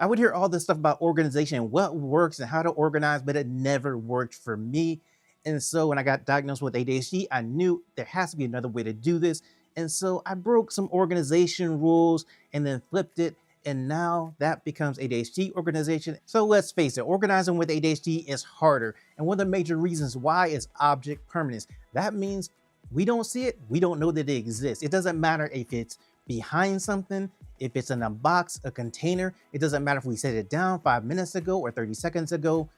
I would hear all this stuff about organization and what works and how to organize, but it never worked for me. And so when I got diagnosed with ADHD, I knew there has to be another way to do this. And so I broke some organization rules and then flipped it. And now that becomes ADHD organization. So let's face it, organizing with ADHD is harder. And one of the major reasons why is object permanence. That means we don't see it, we don't know that it exists. It doesn't matter if it's behind something, if it's in a box, a container. It doesn't matter if we set it down 5 minutes ago or 30 seconds ago.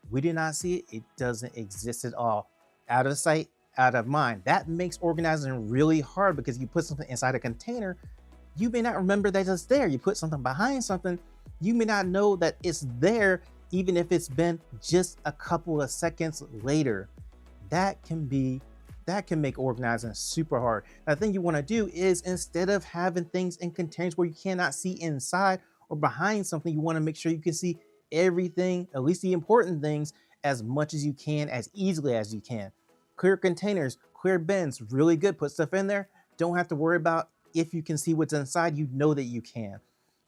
We did not see it. It doesn't exist at all. Out of sight, out of mind. That makes organizing really hard because you put something inside a container, you may not remember that it's there. You put something behind something, you may not know that it's there, even if it's been just a couple of seconds later. That can make organizing super hard. The thing you want to do is, instead of having things in containers where you cannot see inside or behind something, you want to make sure you can see everything, at least the important things, as much as you can, as easily as you can. Clear containers, clear bins, really good. Put stuff in there. Don't have to worry about if you can see what's inside. You know that you can.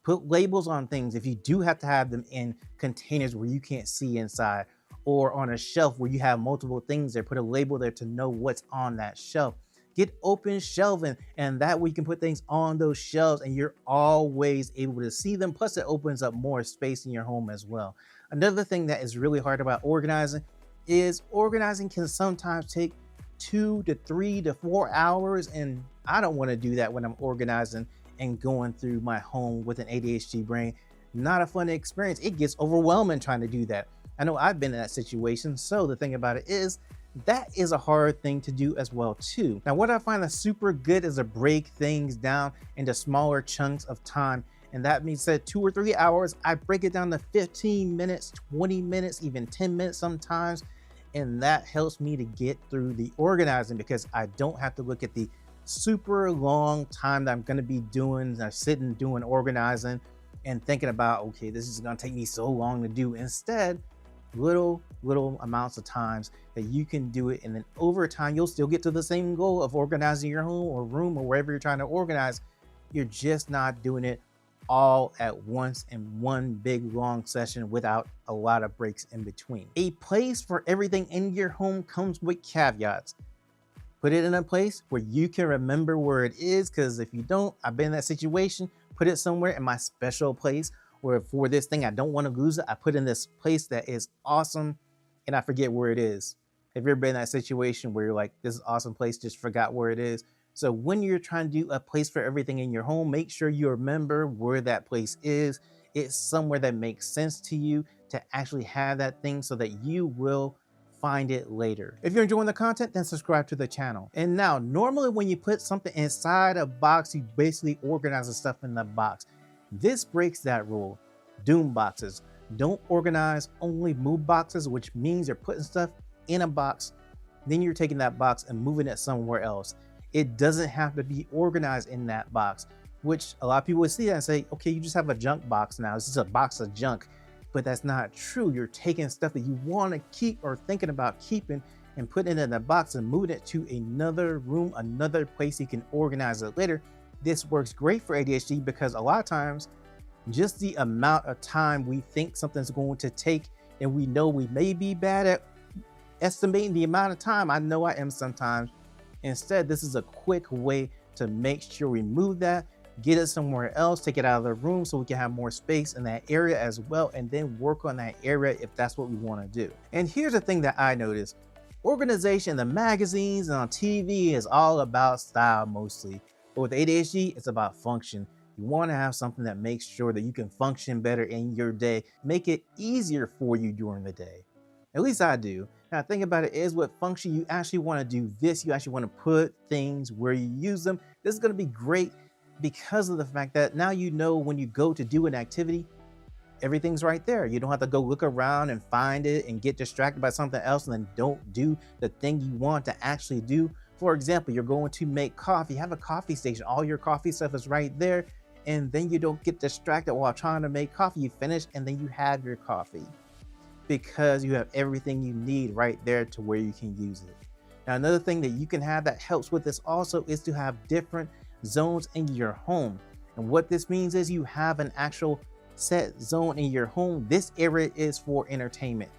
Put labels on things if you do have to have them in containers where you can't see inside, or on a shelf where you have multiple things there. Put a label there to know what's on that shelf. Get open shelving, and that way you can put things on those shelves and you're always able to see them. Plus it opens up more space in your home as well. Another thing that is really hard about organizing is organizing can sometimes take 2 to 3 to 4 hours, and I don't want to do that when I'm organizing and going through my home with an ADHD brain. Not a fun experience. It gets overwhelming trying to do that. I know I've been in that situation. So the thing about it is, that is a hard thing to do as well too. Now, what I find that's super good is to break things down into smaller chunks of time. And that means that 2 or 3 hours, I break it down to 15 minutes, 20 minutes, even 10 minutes sometimes. And that helps me to get through the organizing because I don't have to look at the super long time that I'm going to be doing, sitting doing organizing and thinking about, okay, this is going to take me so long to do. Instead, little amounts of times that you can do it, and then over time you'll still get to the same goal of organizing your home or room or wherever you're trying to organize. You're just not doing it all at once in one big long session without a lot of breaks in between. A place for everything in your home comes with caveats. Put it in a place where you can remember where it is, because if you don't, I've been in that situation. Put it somewhere in my special place where for this thing I don't want to lose it. I put in this place that is awesome and I forget where it is. Have you ever been in that situation where you're like, this is an awesome place, just forgot where it is? So when you're trying to do a place for everything in your home, make sure you remember where that place is. It's somewhere that makes sense to you to actually have that thing so that you will find it later. If you're enjoying the content, then subscribe to the channel. And now, normally when you put something inside a box, you basically organize the stuff in the box. This breaks that rule. Doom boxes. Don't organize, only move boxes, which means you're putting stuff in a box, then you're taking that box and moving it somewhere else. It doesn't have to be organized in that box, which a lot of people would see that and say, okay, you just have a junk box now. It's just a box of junk. But that's not true. You're taking stuff that you want to keep or thinking about keeping and putting it in a box and moving it to another room, another place you can organize it later. This works great for ADHD because a lot of times, just the amount of time we think something's going to take, and we know we may be bad at estimating the amount of time. I know I am sometimes. Instead, this is a quick way to make sure we move that, get it somewhere else, take it out of the room so we can have more space in that area as well, and then work on that area if that's what we want to do. And here's the thing that I noticed. Organization in the magazines and on TV is all about style mostly. But with ADHD, it's about function. You want to have something that makes sure that you can function better in your day, make it easier for you during the day. At least I do. Now, the thing about it is, with function, you actually want to do this. You actually want to put things where you use them. This is going to be great because of the fact that now you know when you go to do an activity, everything's right there. You don't have to go look around and find it and get distracted by something else and then don't do the thing you want to actually do. For example, you're going to make coffee, have a coffee station, all your coffee stuff is right there, and then you don't get distracted while trying to make coffee. You finish and then you have your coffee because you have everything you need right there to where you can use it. Now, another thing that you can have that helps with this also is to have different zones in your home. And what this means is you have an actual set zone in your home. This area is for entertainment.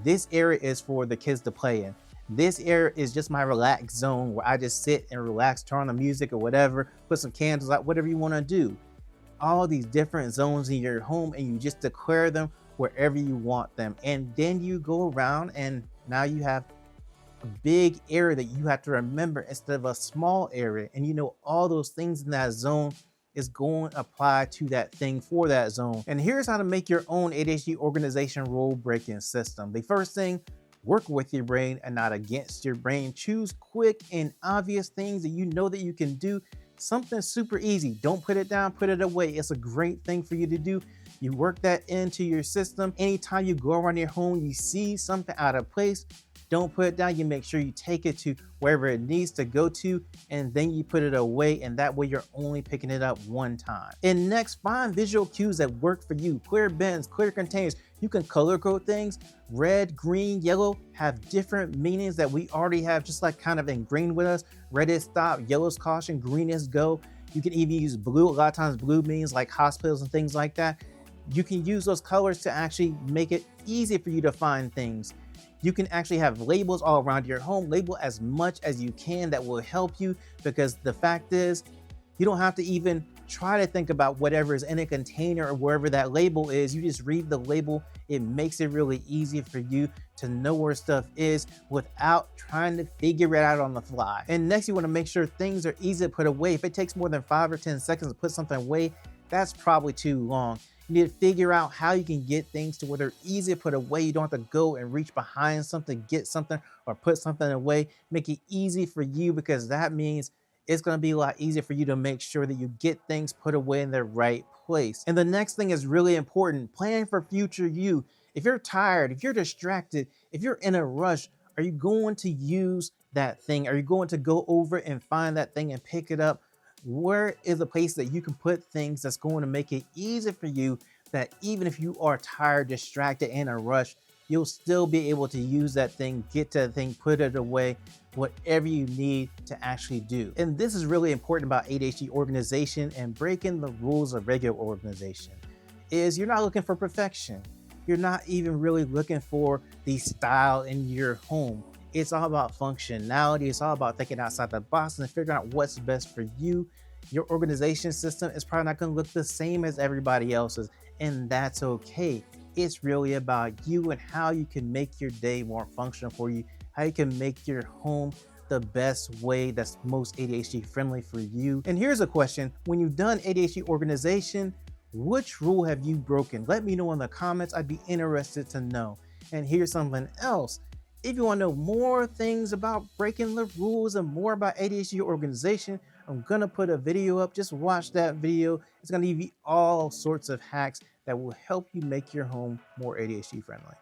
This area is for the kids to play in. This area is just my relax zone where I just sit and relax, turn on the music or whatever, put some candles out, whatever you want to do. All these different zones in your home, and you just declare them wherever you want them. And then you go around and now you have a big area that you have to remember instead of a small area. And you know all those things in that zone is going to apply to that thing for that zone. And here's how to make your own ADHD organization rule breaking system. The first thing, work with your brain and not against your brain. Choose quick and obvious things that you know that you can do. Something super easy. Don't put it down, put it away. It's a great thing for you to do. You work that into your system. Anytime you go around your home, you see something out of place, don't put it down. You make sure you take it to wherever it needs to go to, and then you put it away, and that way you're only picking it up one time. And next, find visual cues that work for you. Clear bins, clear containers. You can color code things. Red, green, yellow have different meanings that we already have just like kind of ingrained with us. Red is stop, yellow is caution, green is go. You can even use blue. A lot of times blue means like hospitals and things like that. You can use those colors to actually make it easy for you to find things. You can actually have labels all around your home. Label as much as you can. That will help you, because the fact is you don't have to even try to think about whatever is in a container or wherever that label is. You just read the label. It makes it really easy for you to know where stuff is without trying to figure it out on the fly. And next, you want to make sure things are easy to put away. If it takes more than 5 or 10 seconds to put something away, that's probably too long. You need to figure out how you can get things to where they're easy to put away. You don't have to go and reach behind something, get something, or put something away. Make it easy for you, because that means it's going to be a lot easier for you to make sure that you get things put away in the right place. And the next thing is really important. Plan for future you. If you're tired, if you're distracted, if you're in a rush, are you going to use that thing? Are you going to go over and find that thing and pick it up? Where is a place that you can put things that's going to make it easy for you, that even if you are tired, distracted, in a rush, you'll still be able to use that thing, get to the thing, put it away, whatever you need to actually do. And this is really important about ADHD organization and breaking the rules of regular organization, is you're not looking for perfection. You're not even really looking for the style in your home. It's all about functionality. It's all about thinking outside the box and figuring out what's best for you. Your organization system is probably not going to look the same as everybody else's, and that's okay. It's really about you and how you can make your day more functional for you, how you can make your home the best way that's most ADHD friendly for you. And here's a question. When you've done ADHD organization, which rule have you broken? Let me know in the comments. I'd be interested to know. And here's something else. If you want to know more things about breaking the rules and more about ADHD organization, I'm going to put a video up. Just watch that video. It's going to give you all sorts of hacks that will help you make your home more ADHD friendly.